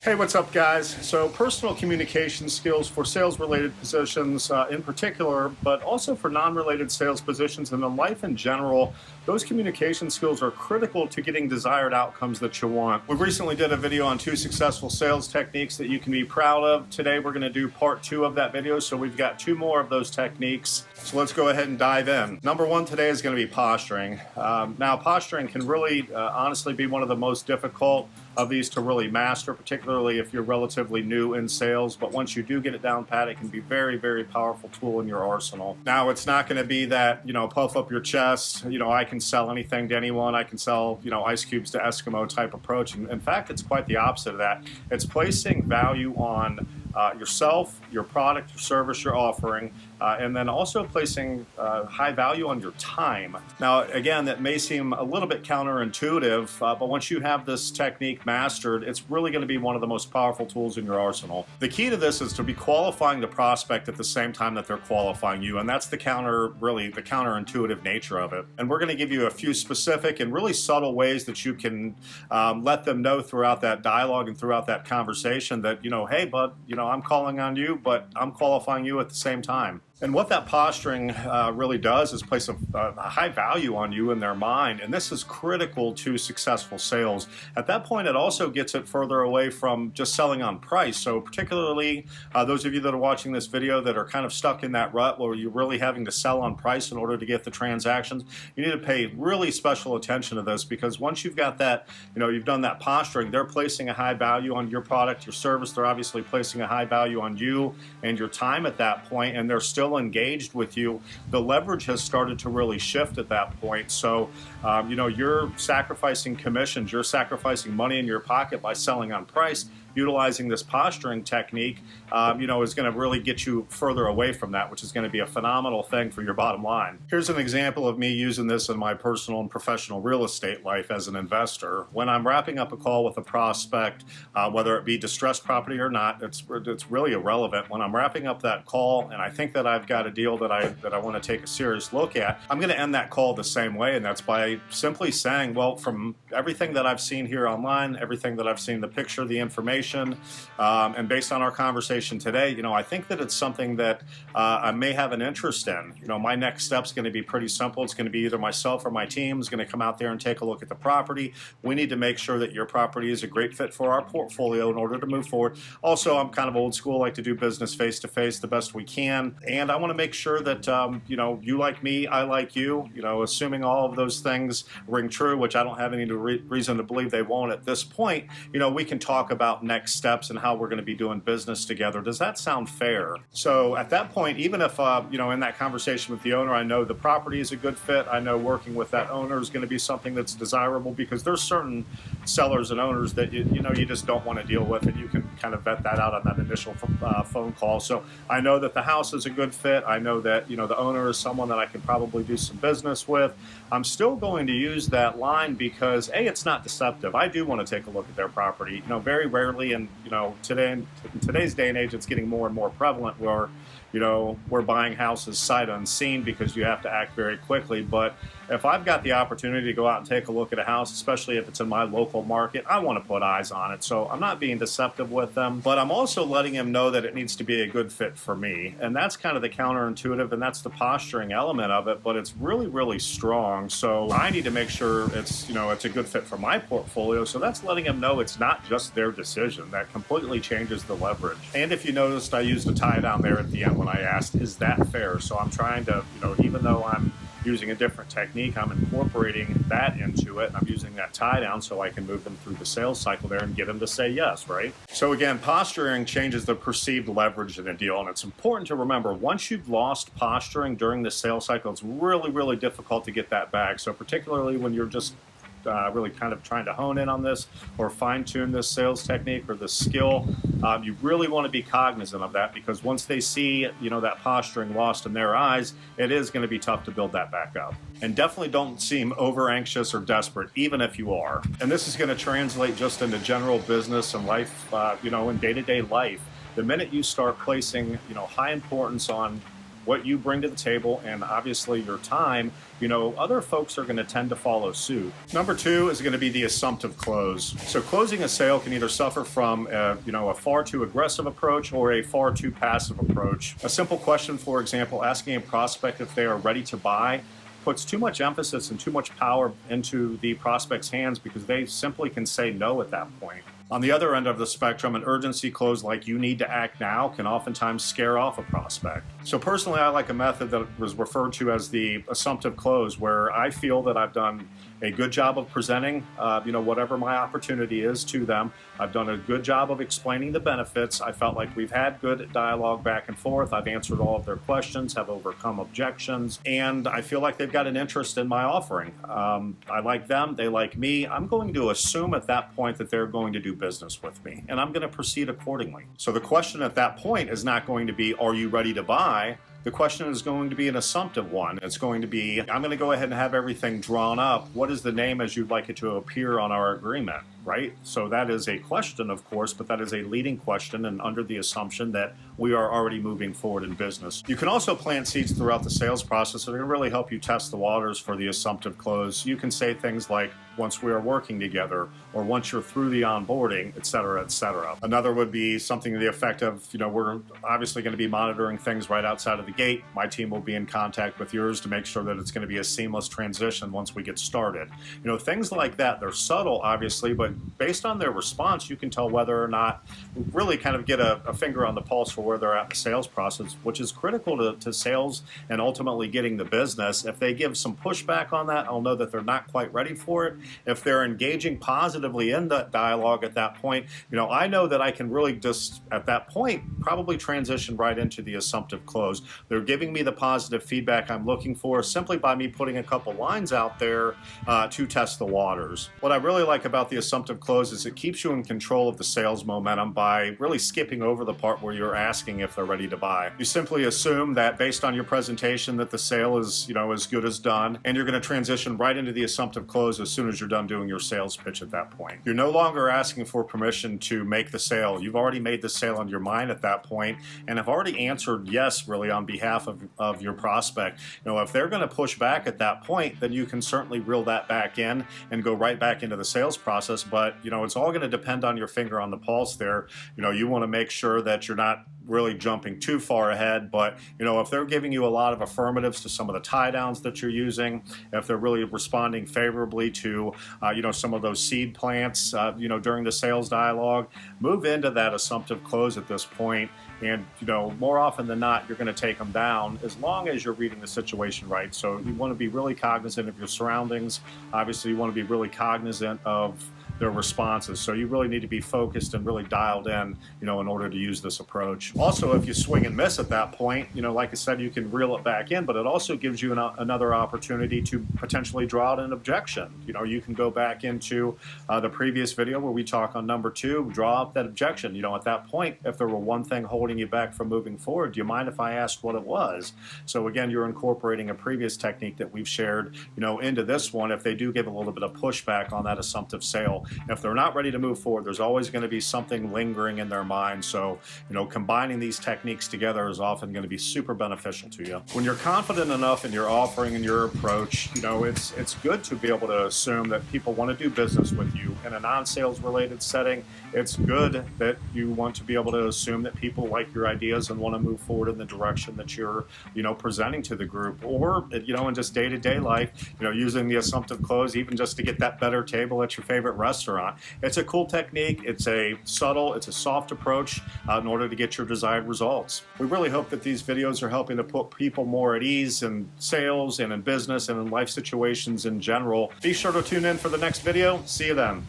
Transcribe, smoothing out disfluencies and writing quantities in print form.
Hey, what's up, guys? So personal communication skills for sales-related positions in particular, but also for non-related sales positions and in life in general, those communication skills are critical to getting desired outcomes that you want. We recently did a video on 2 successful sales techniques that you can be proud of. Today we're going to do part 2 of that video, so we've got 2 more of those techniques. So let's go ahead and dive in. Number 1 today is going to be posturing. Now, posturing can really honestly be one of the most difficult of these to really master, particularly if you're relatively new in sales. But once you do get it down pat, it can be a very, very powerful tool in your arsenal. Now, it's not going to be that, puff up your chest, I can sell anything to anyone, I can sell, ice cubes to Eskimo type approach. And in fact, it's quite the opposite of that. It's placing value on yourself, your product, your service you're offering, and then also placing high value on your time. Now, again, that may seem a little bit counterintuitive, but once you have this technique mastered, it's really going to be one of the most powerful tools in your arsenal. The key to this is to be qualifying the prospect at the same time that they're qualifying you, and that's the counterintuitive nature of it. And we're going to give you a few specific and really subtle ways that you can let them know throughout that dialogue and throughout that conversation that, hey, bud, I'm calling on you, but I'm qualifying you at the same time. And what that posturing really does is place a high value on you in their mind, and this is critical to successful sales. At that point, it also gets it further away from just selling on price. So particularly those of you that are watching this video that are kind of stuck in that rut where you're really having to sell on price in order to get the transactions, you need to pay really special attention to this, because once you've got that, you've done that posturing, they're placing a high value on your product, your service, they're obviously placing a high value on you and your time at that point, and they're still engaged with you. The leverage has started to really shift at that point. So, you're sacrificing commissions, you're sacrificing money in your pocket by selling on price. Utilizing this posturing technique, is going to really get you further away from that, which is going to be a phenomenal thing for your bottom line. Here's an example of me using this in my personal and professional real estate life as an investor. When I'm wrapping up a call with a prospect, whether it be distressed property or not, it's really irrelevant. When I'm wrapping up that call and I think that I've got a deal that I want to take a serious look at, I'm going to end that call the same way, and that's by simply saying, well, from everything that I've seen here online, everything that I've seen, the picture, the information, and based on our conversation today, I think that it's something that I may have an interest in. My next step's going to be pretty simple. It's going to be either myself or my team is going to come out there and take a look at the property. We need to make sure that your property is a great fit for our portfolio in order to move forward. Also, I'm kind of old school, like to do business face-to-face the best we can, and I want to make sure that, you like me, I like you, assuming all of those things ring true, which I don't have any reason to believe they won't at this point. We can talk about next steps and how we're going to be doing business together. Does that sound fair? So at that point, even if, in that conversation with the owner, I know the property is a good fit, I know working with that owner is going to be something that's desirable, because there's certain sellers and owners that, you just don't want to deal with, and you can kind of vet that out on that initial phone call. So I know that the house is a good fit. I know that, the owner is someone that I can probably do some business with. I'm still going to use that line because, A, it's not deceptive. I do want to take a look at their property. Very rarely, and today in today's day and age, it's getting more and more prevalent where we're buying houses sight unseen because you have to act very quickly. But if I've got the opportunity to go out and take a look at a house, especially if it's in my local market, I want to put eyes on it. So I'm not being deceptive with them, but I'm also letting them know that it needs to be a good fit for me. And that's kind of the counterintuitive, and that's the posturing element of it, but it's really, really strong. So I need to make sure it's a good fit for my portfolio. So that's letting them know it's not just their decision. That completely changes the leverage. And if you noticed, I used a tie down there at the end when I asked, is that fair? So I'm trying to, even though I'm using a different technique, I'm incorporating that into it. I'm using that tie down so I can move them through the sales cycle there and get them to say yes, right? So again, posturing changes the perceived leverage in a deal, and it's important to remember, once you've lost posturing during the sales cycle, it's really, really difficult to get that back. So particularly when you're just really kind of trying to hone in on this or fine-tune this sales technique or this skill, you really want to be cognizant of that, because once they see that posturing lost in their eyes, it is going to be tough to build that back up. And definitely don't seem over anxious or desperate, even if you are. And this is going to translate just into general business and life, in day-to-day life. The minute you start placing high importance on what you bring to the table and obviously your time, other folks are going to tend to follow suit. Number 2 is going to be the assumptive close. So closing a sale can either suffer from a far too aggressive approach or a far too passive approach. A simple question, for example, asking a prospect if they are ready to buy puts too much emphasis and too much power into the prospect's hands because they simply can say no at that point. On the other end of the spectrum, an urgency close like you need to act now can oftentimes scare off a prospect. So personally, I like a method that was referred to as the assumptive close, where I feel that I've done a good job of presenting, whatever my opportunity is to them. I've done a good job of explaining the benefits. I felt like we've had good dialogue back and forth. I've answered all of their questions, have overcome objections, and I feel like they've got an interest in my offering. I like them, they like me. I'm going to assume at that point that they're going to do business with me, and I'm going to proceed accordingly. So the question at that point is not going to be, are you ready to buy? The question is going to be an assumptive one. It's going to be, I'm going to go ahead and have everything drawn up. What is the name as you'd like it to appear on our agreement, right? So that is a question, of course, but that is a leading question and under the assumption that we are already moving forward in business. You can also plant seeds throughout the sales process that can really help you test the waters for the assumptive close. You can say things like, once we are working together, or once you're through the onboarding, et cetera, et cetera. Another would be something to the effect of, we're obviously going to be monitoring things right outside of the gate. My team will be in contact with yours to make sure that it's going to be a seamless transition once we get started. Things like that, they're subtle, obviously, but based on their response, you can tell whether or not, really kind of get a finger on the pulse for where they're at in the sales process, which is critical to sales and ultimately getting the business. If they give some pushback on that, I'll know that they're not quite ready for it. If they're engaging positively in that dialogue at that point, I know that I can really just, at that point, probably transition right into the assumptive close. They're giving me the positive feedback I'm looking for simply by me putting a couple lines out there to test the waters. What I really like about the assumptive close is it keeps you in control of the sales momentum by really skipping over the part where you're asking if they're ready to buy. You simply assume that based on your presentation that the sale is, as good as done, and you're going to transition right into the assumptive close as soon as you're done doing your sales pitch at that point. You're no longer asking for permission to make the sale. You've already made the sale in your mind at that point and have already answered yes, really, on behalf of your prospect. If they're going to push back at that point, then you can certainly reel that back in and go right back into the sales process. But, it's all going to depend on your finger on the pulse there. You want to make sure that you're not really jumping too far ahead, but if they're giving you a lot of affirmatives to some of the tie downs that you're using, if they're really responding favorably to some of those seed plants during the sales dialogue, move into that assumptive close at this point. And more often than not, you're going to take them down as long as you're reading the situation right. So you want to be really cognizant of your surroundings. Obviously, you want to be really cognizant of their responses. So you really need to be focused and really dialed in, in order to use this approach. Also, if you swing and miss at that point, like I said, you can reel it back in, but it also gives you another opportunity to potentially draw out an objection. You can go back into the previous video where we talk on number 2, draw up that objection. At that point, if there were one thing holding you back from moving forward, do you mind if I asked what it was? So again, you're incorporating a previous technique that we've shared, into this one. If they do give a little bit of pushback on that assumptive sale, if they're not ready to move forward, there's always going to be something lingering in their mind. So, combining these techniques together is often going to be super beneficial to you. When you're confident enough in your offering and your approach, it's good to be able to assume that people want to do business with you in a non-sales related setting. It's good that you want to be able to assume that people like your ideas and want to move forward in the direction that you're, presenting to the group, or, in just day-to-day life, using the assumptive close, even just to get that better table at your favorite restaurant. It's a cool technique. It's a subtle, it's a soft approach in order to get your desired results. We really hope that these videos are helping to put people more at ease in sales and in business and in life situations in general. Be sure to tune in for the next video. See you then.